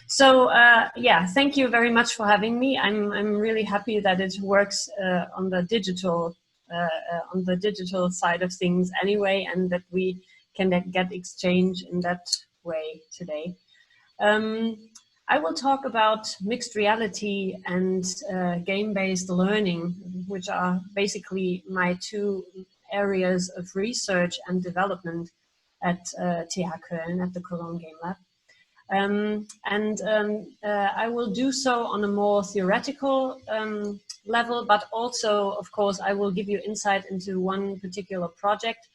So yeah, thank you very much for having me. I'm really happy that it works on the digital side of things anyway, and that we can get exchange in that way today. I will talk about mixed reality and game-based learning, which are basically my two areas of research and development at TH Köln, at the Cologne Game Lab. I will do so on a more theoretical level, but also, of course, I will give you insight into one particular project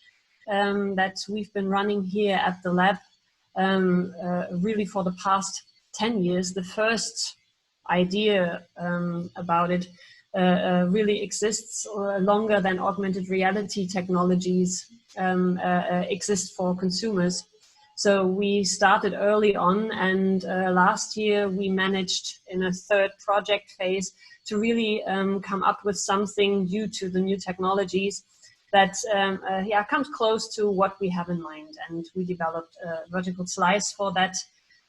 that we've been running here at the lab really for the past 10 years. The first idea about it really exists longer than augmented reality technologies exist for consumers. So we started early on, and last year we managed in a third project phase to really come up with something due to the new technologies that yeah, comes close to what we have in mind. And we developed a vertical slice for that,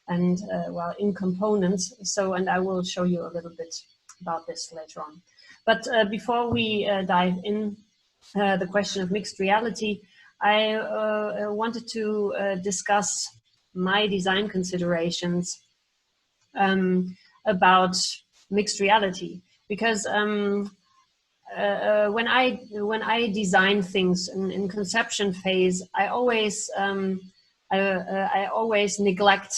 and well, in components. So, and I will show you a little bit about this later on. But before we dive in the question of mixed reality, I wanted to discuss my design considerations about mixed reality, because when I design things in conception phase, I always neglect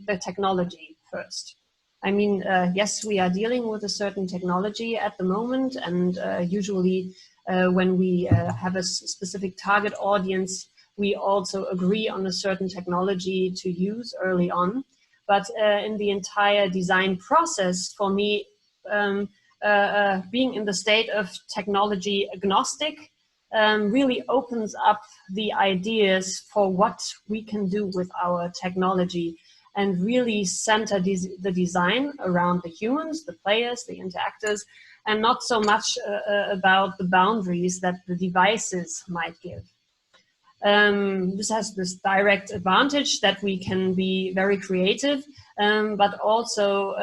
the technology first. I mean, yes, we are dealing with a certain technology at the moment, and usually when we have a specific target audience, we also agree on a certain technology to use early on. But in the entire design process, for me, being in the state of technology agnostic really opens up the ideas for what we can do with our technology, and really center the design around the humans, the players, the interactors, and not so much about the boundaries that the devices might give. This has this direct advantage that we can be very creative, but also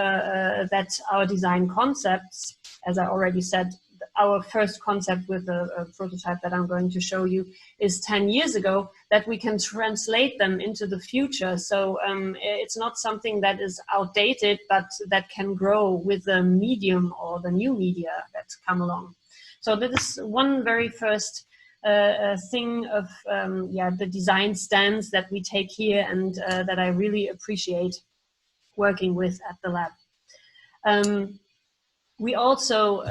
that our design concepts, as I already said, our first concept with a prototype that I'm going to show you is 10 years ago, that we can translate them into the future. So it's not something that is outdated, but that can grow with the medium or the new media that come along. So that is one very first thing of yeah, the design stance that we take here, and that I really appreciate working with at the lab. We also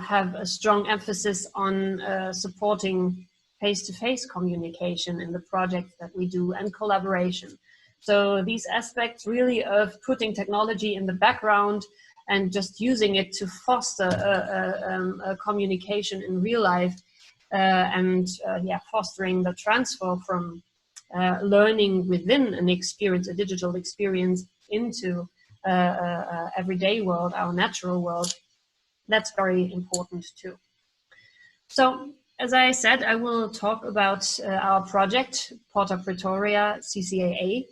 have a strong emphasis on supporting face-to-face communication in the projects that we do, and collaboration. So these aspects really of putting technology in the background and just using it to foster a communication in real life, and yeah, fostering the transfer from learning within an experience, a digital experience, into everyday world, our natural world. That's very important too. So, as I said, I will talk about our project, Porta Pretoria CCAA.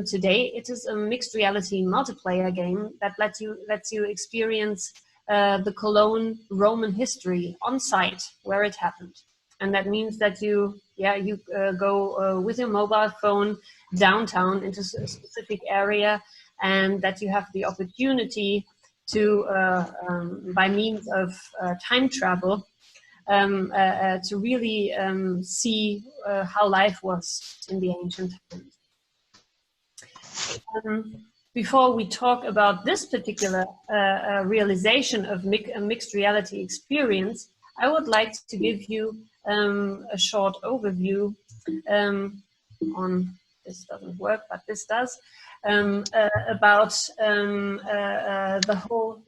Today, it is a mixed reality multiplayer game that lets you experience the Cologne Roman history on site where it happened. And that means that you go with your mobile phone downtown into a specific area, and that you have the opportunity to, by means of time travel, to really see how life was in the ancient times. Before we talk about this particular realization of a mixed reality experience, I would like to give you a short overview on, this doesn't work, but this does, about the whole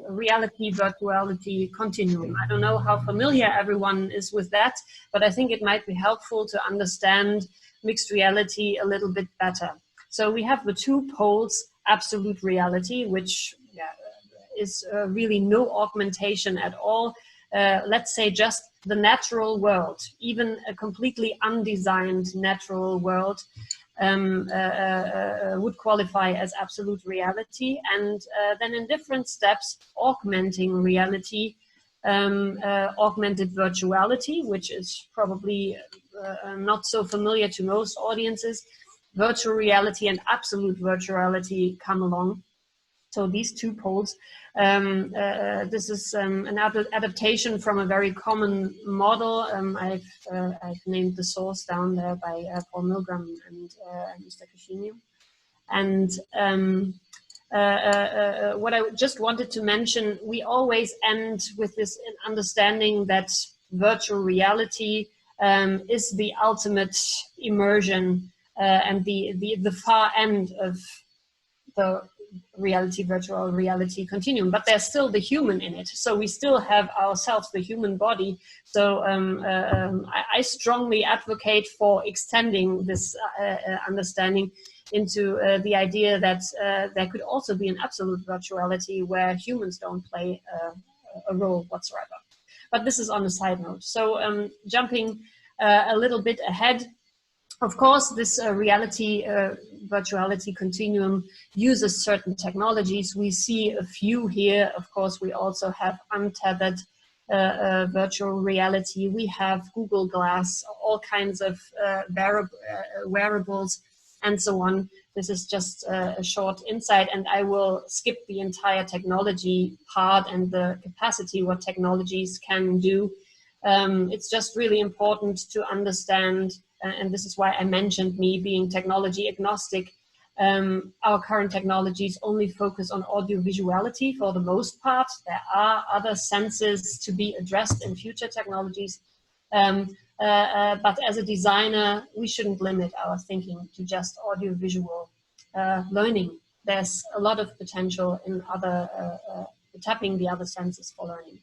reality virtuality continuum. I don't know how familiar everyone is with that, but I think it might be helpful to understand mixed reality a little bit better. So we have the two poles: absolute reality, which is really no augmentation at all. Let's say just the natural world, even a completely undesigned natural world, would qualify as absolute reality, and then in different steps, augmenting reality, augmented virtuality, which is probably not so familiar to most audiences. Virtual reality and absolute virtuality come along. So these two poles, this is an adaptation from a very common model. I've named the source down there by Paul Milgram and Mr. Cascini. And what I just wanted to mention, we always end with this understanding that virtual reality is the ultimate immersion and the far end of the virtual reality continuum, but there's still the human in it. So we still have ourselves, the human body. So I strongly advocate for extending this understanding into the idea that there could also be an absolute virtuality where humans don't play a role whatsoever. But this is on a side note. So jumping a little bit ahead, of course, this virtuality continuum uses certain technologies. We see a few here. Of course, we also have untethered virtual reality. We have Google Glass, all kinds of wearables, and so on. This is just a short insight, and I will skip the entire technology part and the capacity what technologies can do. It's just really important to understand, and this is why I mentioned me being technology agnostic. Our current technologies only focus on audiovisuality for the most part. There are other senses to be addressed in future technologies. But as a designer, we shouldn't limit our thinking to just audiovisual learning. There's a lot of potential in tapping the other senses for learning.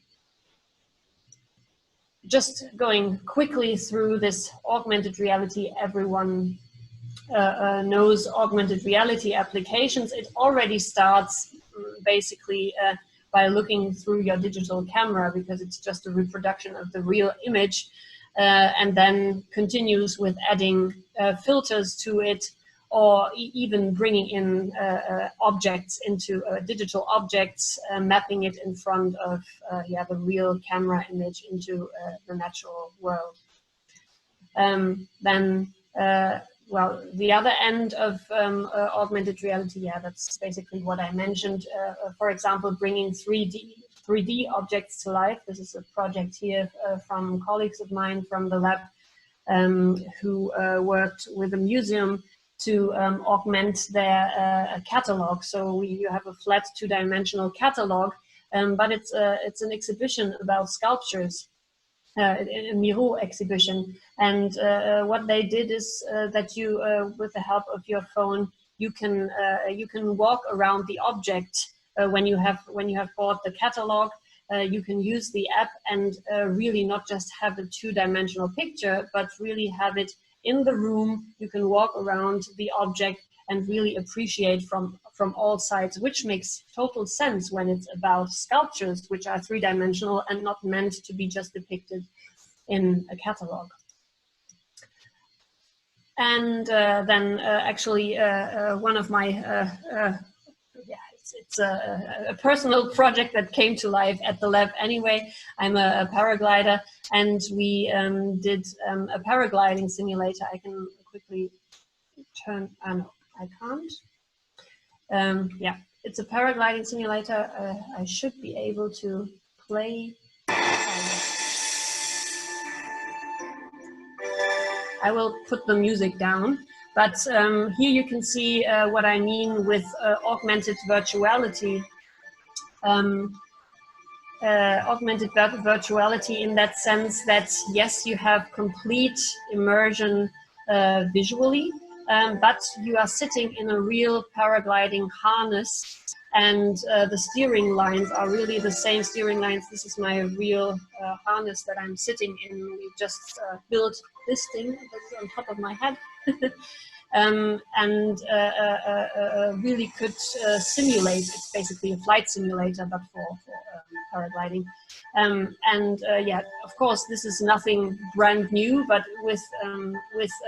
Just going quickly through this augmented reality, everyone knows augmented reality applications. It already starts basically by looking through your digital camera, because it's just a reproduction of the real image, and then continues with adding filters to it, or even bringing in objects into digital objects, mapping it in front of the real camera image into the natural world. Then, well, the other end of augmented reality, that's basically what I mentioned. For example, bringing 3D objects to life. This is a project here from colleagues of mine from the lab who worked with a museum to augment their catalog. So you have a flat two-dimensional catalog, but it's an exhibition about sculptures, a Miro exhibition. And what they did is that you, with the help of your phone, you can walk around the object when you have bought the catalog. You can use the app and really not just have a two-dimensional picture, but really have it in the room. You can walk around the object and really appreciate from all sides, which makes total sense when it's about sculptures, which are three-dimensional and not meant to be just depicted in a catalog. And then actually one of my it's a personal project that came to life at the lab anyway. I'm a paraglider, and we did a paragliding simulator. I can quickly turn, no, I can't. Yeah, it's a paragliding simulator. I should be able to play. I will put the music down. But here you can see what I mean with augmented virtuality. Augmented virtuality in that sense that, yes, you have complete immersion visually, but you are sitting in a real paragliding harness, and the steering lines are really the same steering lines. This is my real harness that I'm sitting in. We just built this thing that's on top of my head. And really could simulate. It's basically a flight simulator, but for paragliding. Yeah, of course, this is nothing brand new, but with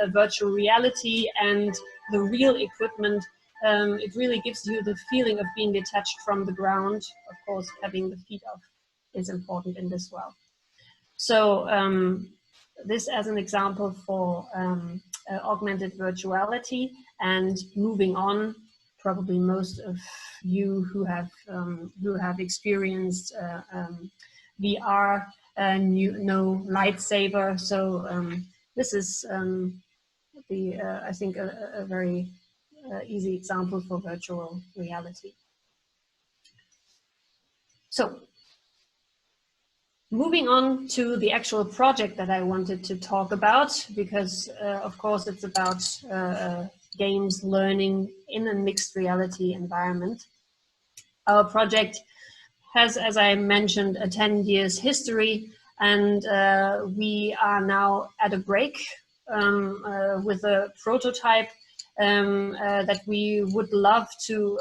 virtual reality and the real equipment, it really gives you the feeling of being detached from the ground. Of course, having the feet up is important in this well. So this as an example for augmented virtuality. And moving on, probably most of you who have experienced VR know Lightsaber. So this is I think a very easy example for virtual reality. So moving on to the actual project that I wanted to talk about, because of course it's about games learning in a mixed reality environment. Our project has, as I mentioned, a 10 years history, and we are now at a break with a prototype that we would love to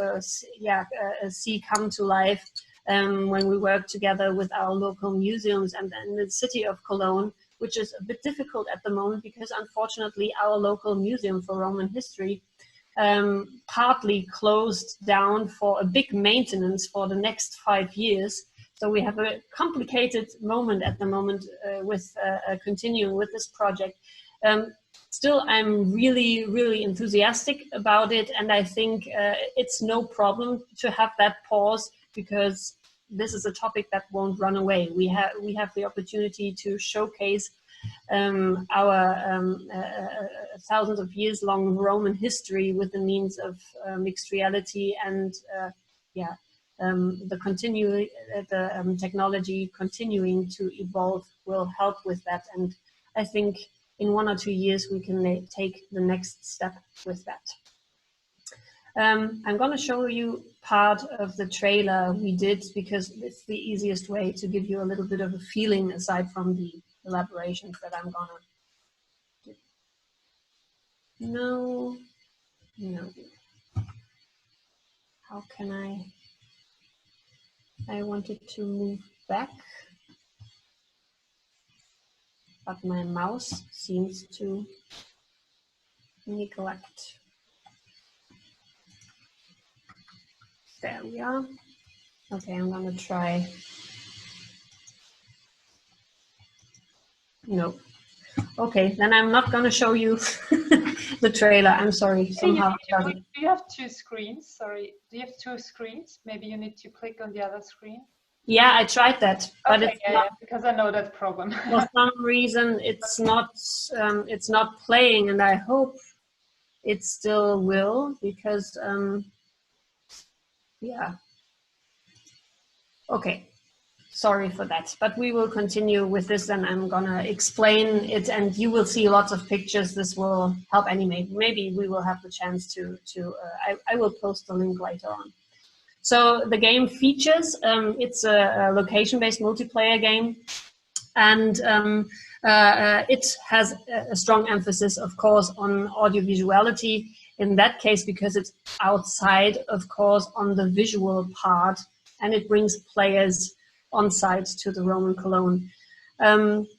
see come to life when we work together with our local museums and the city of Cologne, which is a bit difficult at the moment because unfortunately our local museum for Roman history partly closed down for a big maintenance for the next 5 years. So we have a complicated moment at the moment with continuing with this project. Still, I'm really, really enthusiastic about it, and I think it's no problem to have that pause, because this is a topic that won't run away. We have the opportunity to showcase our thousands of years long Roman history with the means of mixed reality, and the technology continuing to evolve will help with that. And I think in 1 or 2 years we can take the next step with that. I'm going to show you part of the trailer we did, because it's the easiest way to give you a little bit of a feeling aside from the elaborations that I'm going to do. No. How can I wanted to move back, but my mouse seems to neglect. There we are. Okay, I'm gonna try. No. Okay, then I'm not gonna show you the trailer. I'm sorry. Somehow. Do you have 2 screens? Sorry. Do you have 2 screens? Maybe you need to click on the other screen. Yeah, I tried that, but okay, it's not, because I know that problem. For some reason, it's not playing, and I hope it still will, because yeah. Okay, sorry for that, but we will continue with this, and I'm gonna explain it, and you will see lots of pictures. This will help animate. Maybe we will have the chance to I will post the link later on. So the game features, it's a location-based multiplayer game, and it has a strong emphasis, of course, on audiovisuality in that case, because it's outside, of course, on the visual part, and it brings players on site to the Roman Cologne.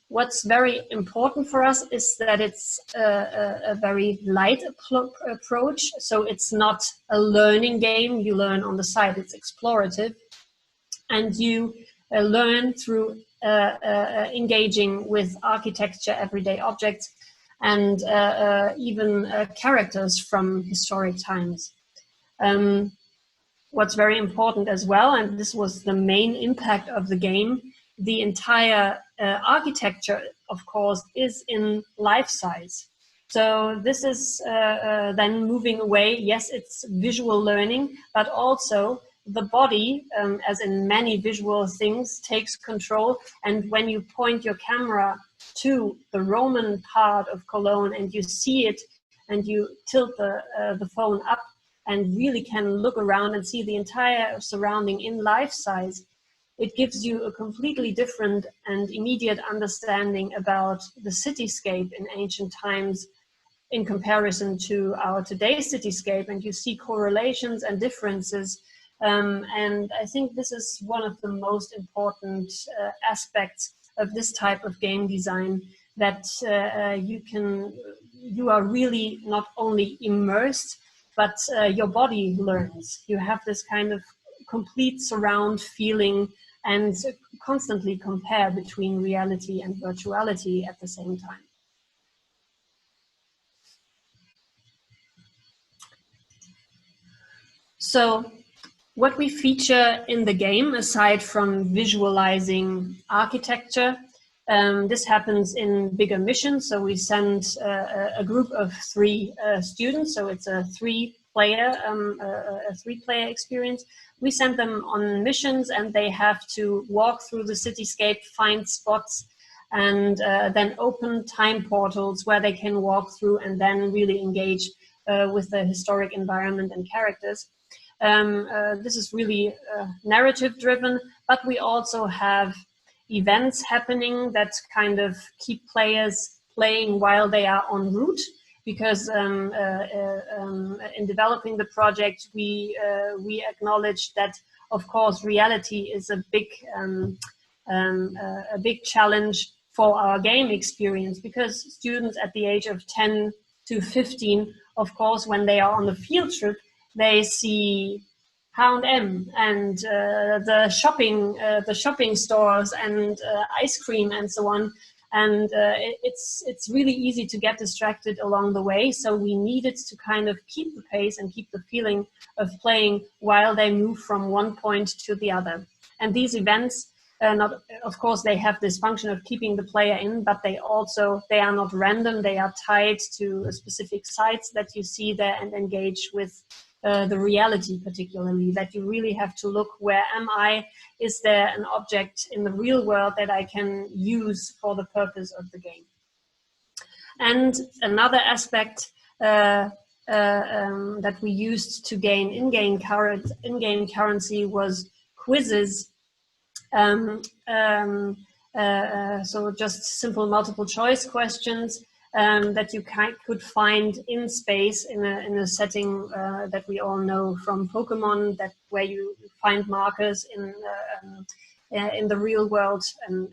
What's very important for us is that it's a very light approach. So it's not a learning game. You learn on the side. It's explorative. And you learn through engaging with architecture, everyday objects, and even characters from historic times. What's very important as well, and this was the main impact of the game, the entire architecture, of course, is in life size. So this is then moving away. Yes, it's visual learning, but also the body, as in many visual things, takes control. And when you point your camera to the Roman part of Cologne and you see it, and you tilt the phone up and really can look around and see the entire surrounding in life size, it gives you a completely different and immediate understanding about the cityscape in ancient times in comparison to our today's cityscape, and you see correlations and differences And I think this is one of the most important aspects of this type of game design, that you are really not only immersed, but your body learns. You have this kind of complete surround feeling and constantly compare between reality and virtuality at the same time. So what we feature in the game, aside from visualizing architecture, this happens in bigger missions. So we send a group of 3 students. So it's a 3-player experience. We send them on missions, and they have to walk through the cityscape, find spots, and then open time portals where they can walk through and then really engage with the historic environment and characters. This is really narrative driven, but we also have events happening that kind of keep players playing while they are en route, because in developing the project, we acknowledge that, of course, reality is a big challenge for our game experience, because students at the age of 10 to 15, of course, when they are on the field trip, they see H&M and the shopping stores and ice cream and so on, and it's really easy to get distracted along the way. So we needed to kind of keep the pace and keep the feeling of playing while they move from one point to the other. And these events, of course, they have this function of keeping the player in, but they are not random. They are tied to specific sites that you see there and engage with the reality, particularly, that you really have to look, where am I? Is there an object in the real world that I can use for the purpose of the game? And another aspect that we used to gain in-game currency was quizzes. So just simple multiple choice questions that you could find in space in a setting that we all know from Pokemon, where you find markers in the real world and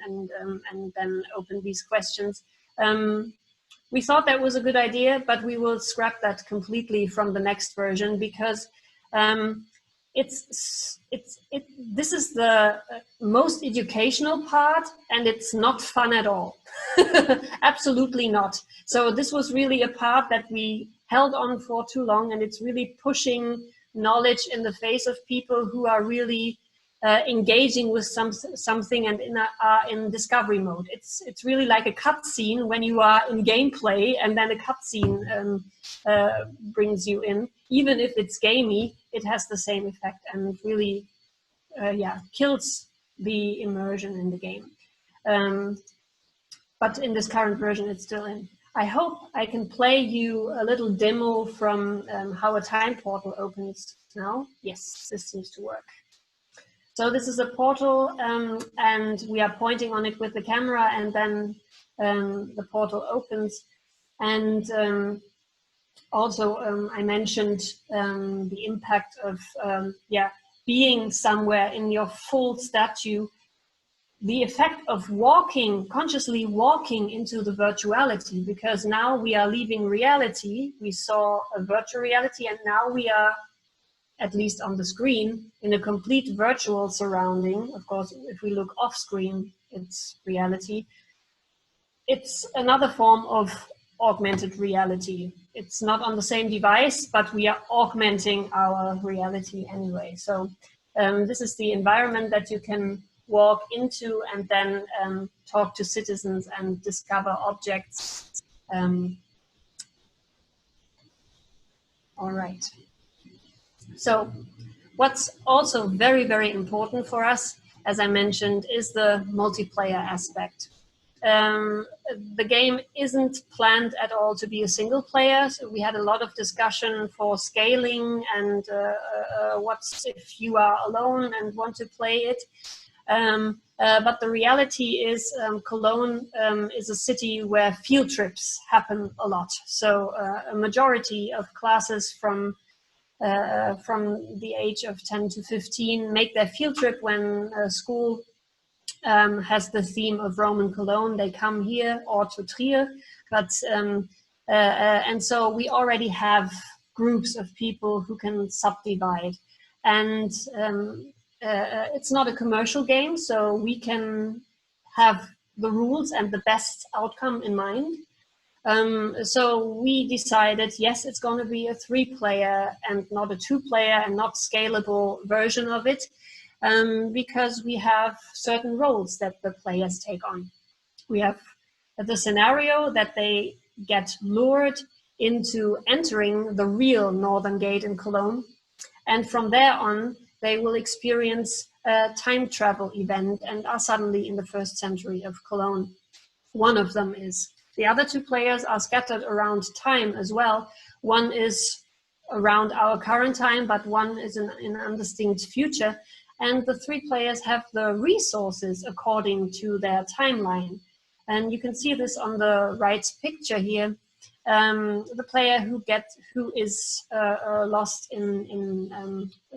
then open these questions. We thought that was a good idea, but we will scrap that completely from the next version, because this is the most educational part, and it's not fun at all. Absolutely not. So this was really a part that we held on for too long, and it's really pushing knowledge in the face of people who are really engaging with something and are in discovery mode. It's really like a cutscene when you are in gameplay, and then a cutscene brings you in. Even if it's gamey, it has the same effect and really, kills the immersion in the game. But in this current version, it's still in. I hope I can play you a little demo from how a time portal opens now. Yes, this seems to work. So this is a portal, and we are pointing on it with the camera, and then the portal opens. And also, I mentioned the impact of being somewhere in your full statue. The effect of consciously walking into the virtuality, because now we are leaving reality. We saw a virtual reality, and now we are, at least on the screen, in a complete virtual surrounding. Of course, if we look off screen, it's reality. It's another form of augmented reality. It's not on the same device, but we are augmenting our reality anyway. So this is the environment that you can walk into and then talk to citizens and discover objects. All right. So what's also very, very important for us, as I mentioned, is the multiplayer aspect. The game isn't planned at all to be a single player. So we had a lot of discussion for scaling and what's if you are alone and want to play it. But the reality is Cologne is a city where field trips happen a lot. So a majority of classes from from the age of 10 to 15 make their field trip when school has the theme of Rome and Cologne. They come here or to Trier, but and so we already have groups of people who can subdivide, and it's not a commercial game, so we can have the rules and the best outcome in mind. So we decided, yes, it's going to be a 3-player and not a 2-player and not scalable version of it, because we have certain roles that the players take on. We have the scenario that they get lured into entering the real Northern Gate in Cologne, and from there on they will experience a time travel event and are suddenly in the 1st century of Cologne. One of them is. The other 2 players are scattered around time as well. One is around our current time, but one is in an undistinct future. And the 3 players have the resources according to their timeline. And you can see this on the right picture here. The player who is lost in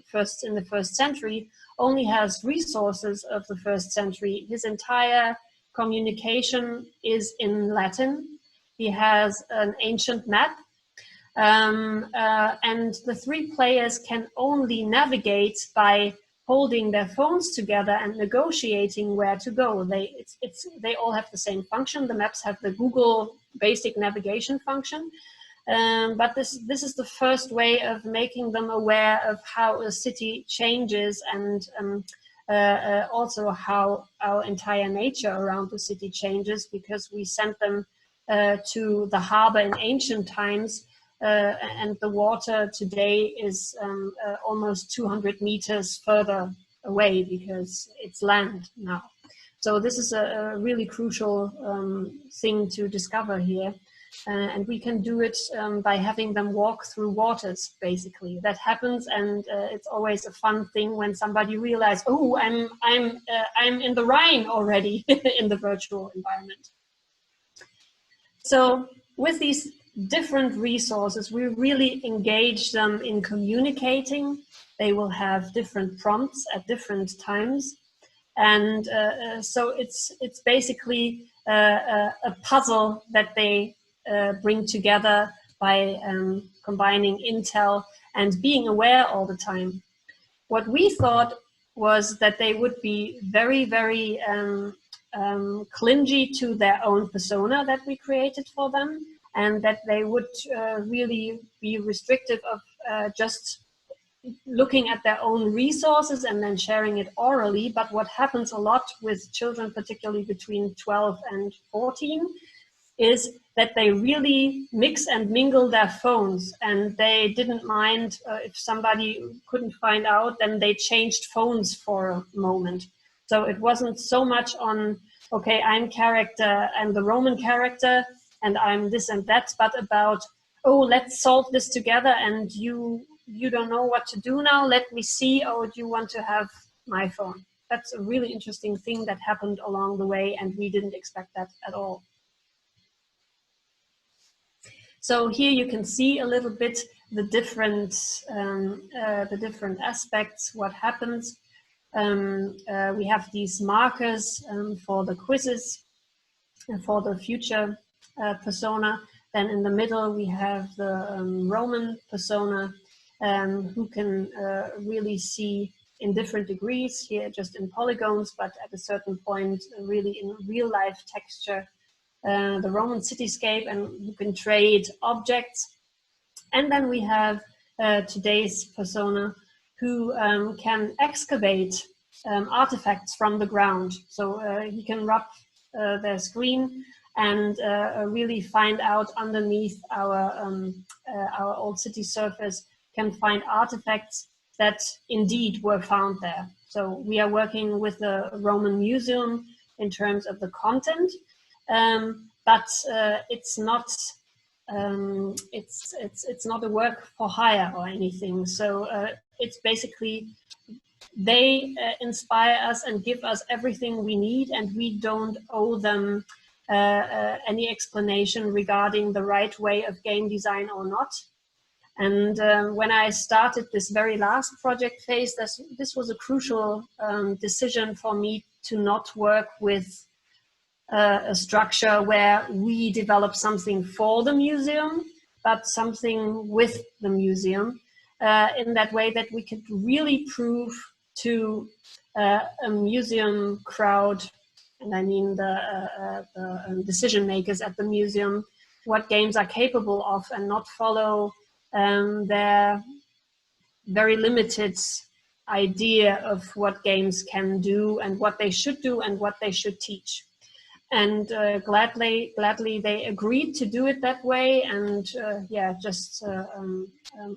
the 1st century only has resources of the 1st century. His entire communication is in Latin. He has an ancient map, and the 3 players can only navigate by holding their phones together and negotiating where to go. They all have the same function. The maps have the Google basic navigation function, but this is the first way of making them aware of how a city changes, and also how our entire nature around the city changes, because we sent them to the harbor in ancient times, and the water today is almost 200 meters further away because it's land now. So this is a really crucial thing to discover here. And we can do it by having them walk through waters, basically. That happens, and it's always a fun thing when somebody realizes, oh, I'm in the Rhine already in the virtual environment. So with these different resources, we really engage them in communicating. They will have different prompts at different times, and so it's basically a puzzle that they bring together by combining intel and being aware all the time. What we thought was that they would be very, very clingy to their own persona that we created for them, and that they would really be restrictive of just looking at their own resources and then sharing it orally. But what happens a lot with children, particularly between 12 and 14, is that they really mix and mingle their phones, and they didn't mind if somebody couldn't find out, then they changed phones for a moment. So it wasn't so much on, okay, I'm the Roman character, and I'm this and that, but about, oh, let's solve this together, and you don't know what to do now, let me see, oh, do you want to have my phone? That's a really interesting thing that happened along the way, and we didn't expect that at all. So here you can see a little bit the different aspects, what happens. We have these markers for the quizzes and for the future persona. Then in the middle we have the Roman persona, who can really see in different degrees, here just in polygons, but at a certain point really in real life texture, the Roman cityscape, and who can trade objects. And then we have today's persona, who can excavate artifacts from the ground. So he can rub their screen and really find out underneath our old city surface, can find artifacts that indeed were found there. So we are working with the Roman Museum in terms of the content, but it's not it's not a work for hire or anything. So it's basically they inspire us and give us everything we need, and we don't owe them any explanation regarding the right way of game design or not. And when I started this very last project phase, this was a crucial decision for me to not work with a structure where we develop something for the museum, but something with the museum, in that way that we could really prove to a museum crowd, and I mean the decision makers at the museum, what games are capable of, and not follow their very limited idea of what games can do and what they should do and what they should teach. And gladly they agreed to do it that way, and just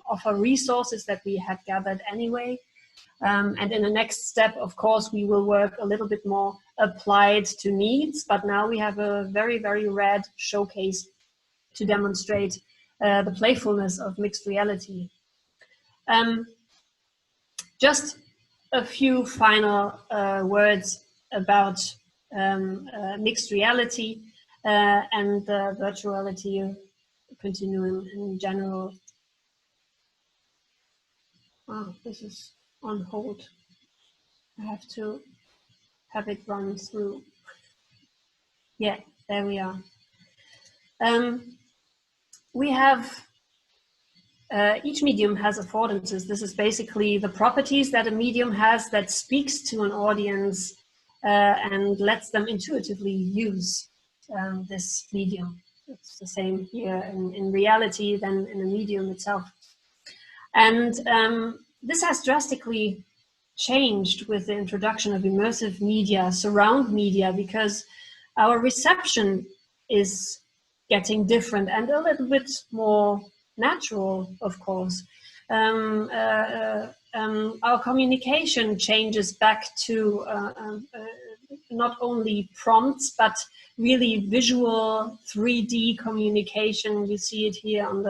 offer resources that we had gathered anyway. And in the next step, of course, we will work a little bit more applied to needs, but now we have a very, very rad showcase to demonstrate the playfulness of mixed reality. Just a few final words about mixed reality and the virtuality continuum in general. Oh, this is on hold. I have to have it run through. Yeah, there we are. We have, each medium has affordances. This is basically the properties that a medium has that speaks to an audience and lets them intuitively use this medium. It's the same here in reality than in the medium itself. And this has drastically changed with the introduction of immersive media, surround media, because our reception is getting different and a little bit more natural, of course. Our communication changes back to not only prompts, but really visual 3D communication. You see it here on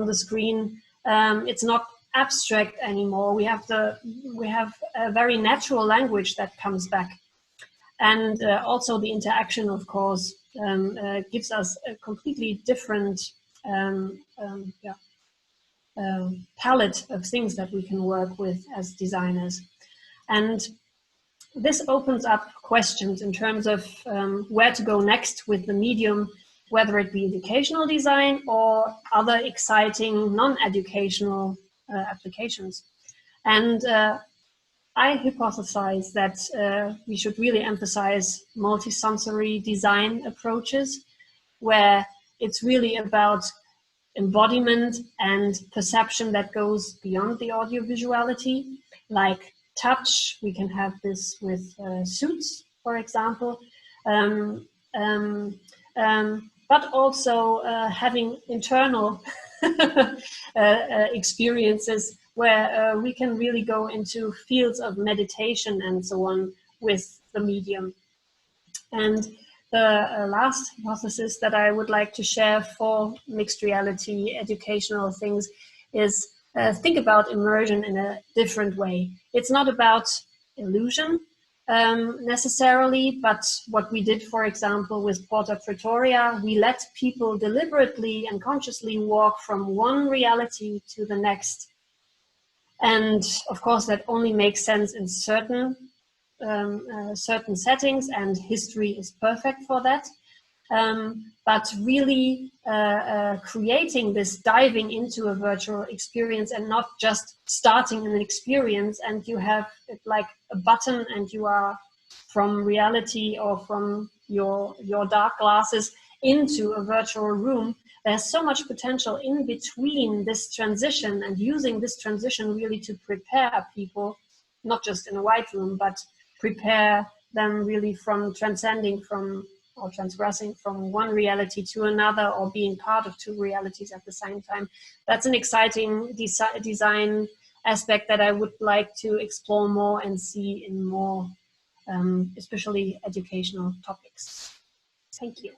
the screen. It's not abstract anymore. We have a very natural language that comes back, and also the interaction, of course, gives us a completely different palette of things that we can work with as designers. And this opens up questions in terms of where to go next with the medium, whether it be educational design or other exciting non-educational applications. And I hypothesize that we should really emphasize multisensory design approaches, where it's really about embodiment and perception that goes beyond the audiovisuality, like touch. We can have this with suits, for example, but also having internal experiences where we can really go into fields of meditation and so on with the medium. And the last hypothesis that I would like to share for mixed reality educational things is think about immersion in a different way. It's not about illusion necessarily, but what we did, for example, with Porta Pretoria, we let people deliberately and consciously walk from one reality to the next. And of course, that only makes sense in certain settings, and history is perfect for that. But really creating this diving into a virtual experience and not just starting an experience and you have it like a button and you are from reality or from your dark glasses into a virtual room. There's so much potential in between this transition, and using this transition really to prepare people, not just in a white room, but prepare them really from transcending from or transgressing from one reality to another, or being part of two realities at the same time. That's an exciting design aspect that I would like to explore more and see in more, especially educational topics. Thank you.